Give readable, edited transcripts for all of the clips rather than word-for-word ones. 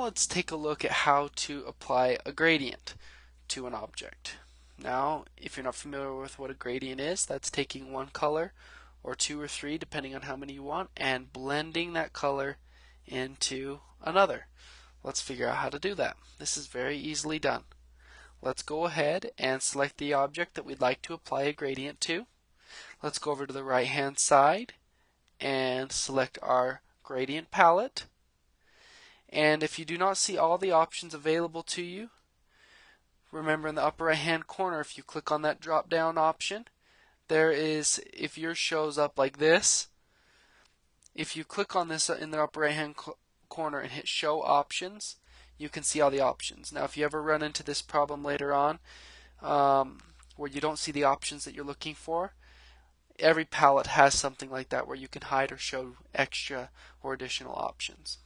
let's take a look at how to apply a gradient to an object. Now, if you're not familiar with what a gradient is, that's taking one color or two or three, depending on how many you want, and blending that color into another. Let's figure out how to do that. This is very easily done. Let's go ahead and select the object that we'd like to apply a gradient to. Let's go over to the right hand side and select our gradient palette. And if you do not see all the options available to you, remember in the upper right hand corner, if you click on that drop down option, there is, if yours shows up like this, if you click on this in the upper right hand corner and hit show options, you can see all the options. Now if you ever run into this problem later on where you don't see the options that you're looking for, every palette has something like that where you can hide or show extra or additional options.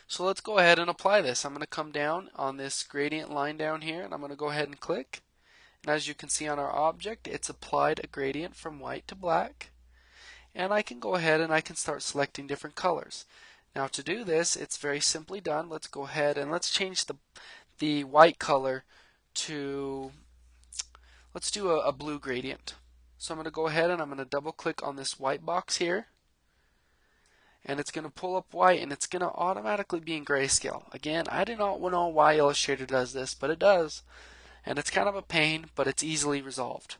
So let's go ahead and apply this. I'm going to come down on this gradient line down here, and I'm going to go ahead and click. And as you can see on our object, it's applied a gradient from white to black. And I can go ahead and I can start selecting different colors. Now to do this, it's very simply done. Let's go ahead and let's change the white color to, let's do a blue gradient. So I'm going to go ahead and I'm going to double click on this white box here. And it's going to pull up white, and it's going to automatically be in grayscale. Again, I do not know why Illustrator does this, but it does. And it's kind of a pain, but it's easily resolved.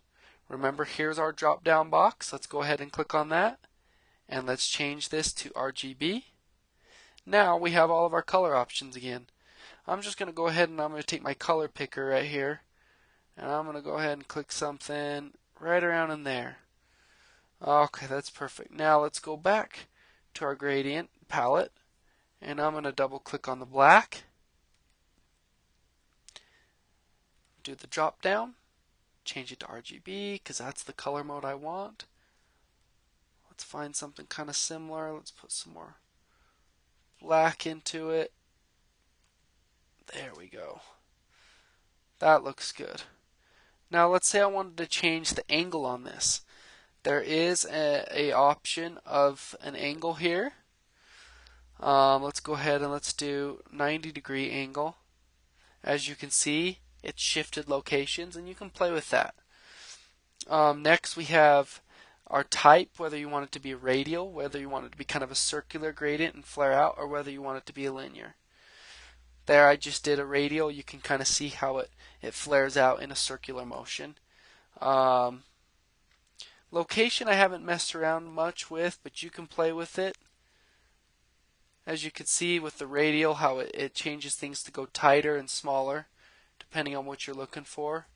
Remember, here's our drop down box. Let's go ahead and click on that. And let's change this to RGB. Now we have all of our color options again. I'm just going to go ahead and I'm going to take my color picker right here. And I'm going to go ahead and click something right around in there. Okay, that's perfect. Now let's go back to our gradient palette, and I'm going to double click on the black, do the drop down, change it to RGB because that's the color mode I want. Let's find something kind of similar. Let's put some more black into it. There we go. That looks good. Now let's say I wanted to change the angle on this. There is a option of an angle here. Let's go ahead and let's do 90-degree angle. As you can see, it's shifted locations, and you can play with that. Next we have our type, whether you want it to be radial, whether you want it to be kind of a circular gradient and flare out, or whether you want it to be a linear. There I just did a radial. You can kind of see how it flares out in a circular motion. Location I haven't messed around much with, but you can play with it. As you can see with the radial, how it changes things to go tighter and smaller depending on what you're looking for.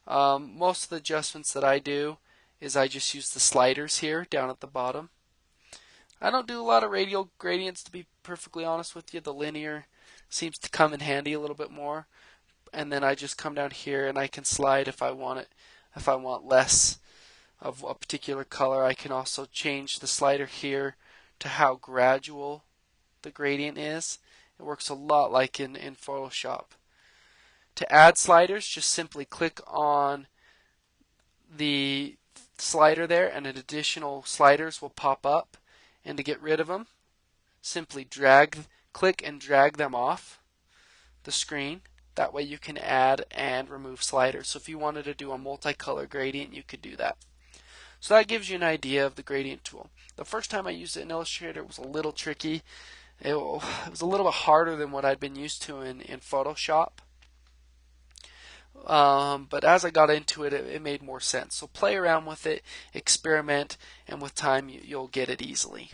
Most of the adjustments that I do is I just use the sliders here down at the bottom. I don't do a lot of radial gradients, to be perfectly honest with you. The linear seems to come in handy a little bit more. And then I just come down here and I can slide if I want it. If I want less of a particular color, I can also change the slider here to how gradual the gradient is. It works a lot like in Photoshop. To add sliders, just simply click on the slider there and additional sliders will pop up. And to get rid of them, simply click and drag them off the screen. That way you can add and remove sliders. So if you wanted to do a multicolor gradient, you could do that. So that gives you an idea of the gradient tool. The first time I used it in Illustrator, it was a little tricky. It was a little bit harder than what I'd been used to in Photoshop. But as I got into it, it made more sense. So play around with it, experiment, and with time you'll get it easily.